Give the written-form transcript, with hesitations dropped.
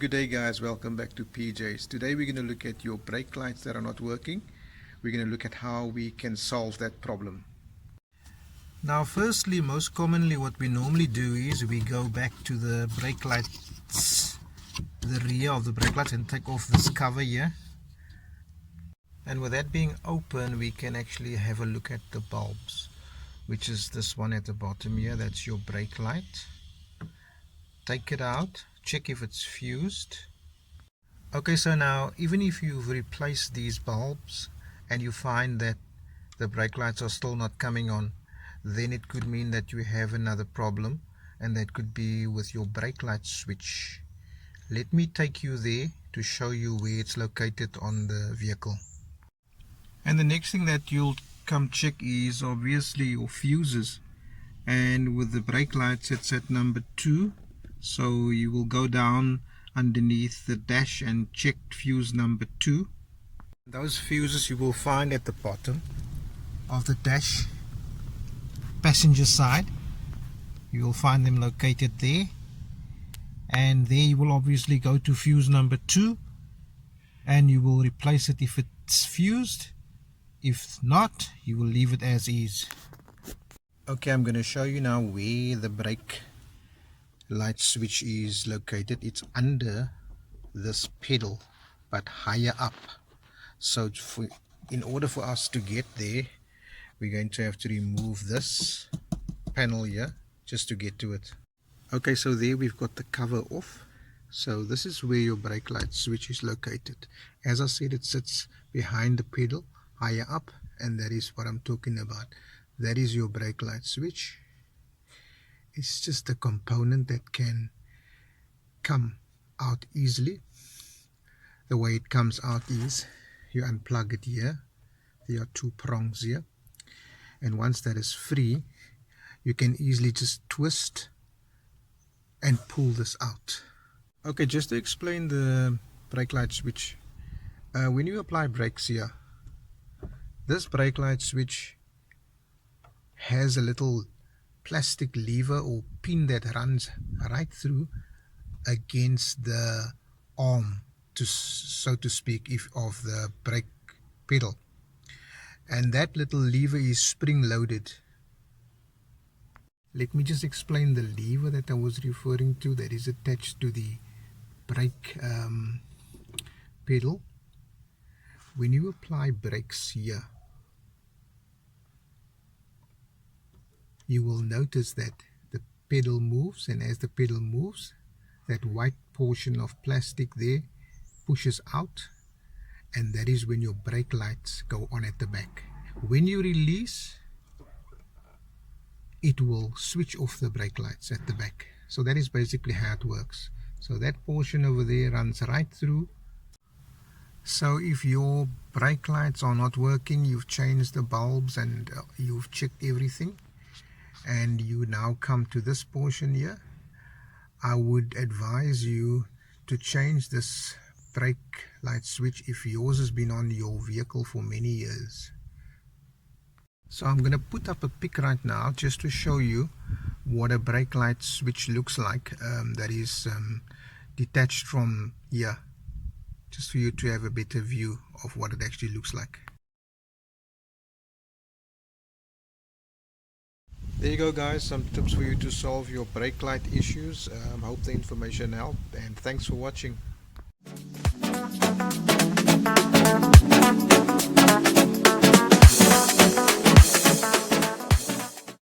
good day guys, welcome back to PJ's. Today we're going to look at your brake lights that are not working. We're going to look at how we can solve that problem. Now firstly, most commonly what we normally do is we go back to the brake lights, the rear of the brake lights, and take off this cover here. And with that being open, we can actually have a look at the bulbs, which is this one at the bottom here. That's your brake light. Take it out, check if it's fused. Okay, so now even if you've replaced these bulbs and you find that the brake lights are still not coming on, then it could mean that you have another problem, and that could be with your brake light switch. Let me take you there to show you where it's located on the vehicle. And the next thing that you'll come check is obviously your fuses, and with the brake lights it's at number 2. So you will go down underneath the dash and check fuse number 2. Those fuses you will find at the bottom of the dash, passenger side. You will find them located there, and there you will obviously go to fuse number 2 and you will replace it if it's fused. If not, you will leave it as is. Okay, I'm going to show you now where the brake light switch is located. It's under this pedal but higher up. So in order for us to get there, we're going to have to remove this panel here just to get to it. Okay, so there we've got the cover off. So this is where your brake light switch is located. As I said, it sits behind the pedal higher up, and that is what I'm talking about. That is your brake light switch. It's just a component that can come out easily. The way it comes out is you unplug it here. There are 2 prongs here, and once that is free, you can easily just twist and pull this out. Okay, just to explain the brake light switch, when you apply brakes here, this brake light switch has a little plastic lever or pin that runs right through against the arm, so to speak, of the brake pedal, and that little lever is spring loaded. Let me just explain the lever that I was referring to, that is attached to the brake pedal. When you apply brakes here, you will notice that the pedal moves, and as the pedal moves, that white portion of plastic there pushes out, and that is when your brake lights go on at the back. When you release, it will switch off the brake lights at the back. So that is basically how it works. So that portion over there runs right through. So if your brake lights are not working, you've changed the bulbs and you've checked everything, and you now come to this portion here, I would advise you to change this brake light switch if yours has been on your vehicle for many years. So I'm going to put up a pic right now just to show you what a brake light switch looks like, that is detached from here, just for you to have a better view of what it actually looks like. There you go guys, some tips for you to solve your brake light issues. Hope the information helped, and thanks for watching.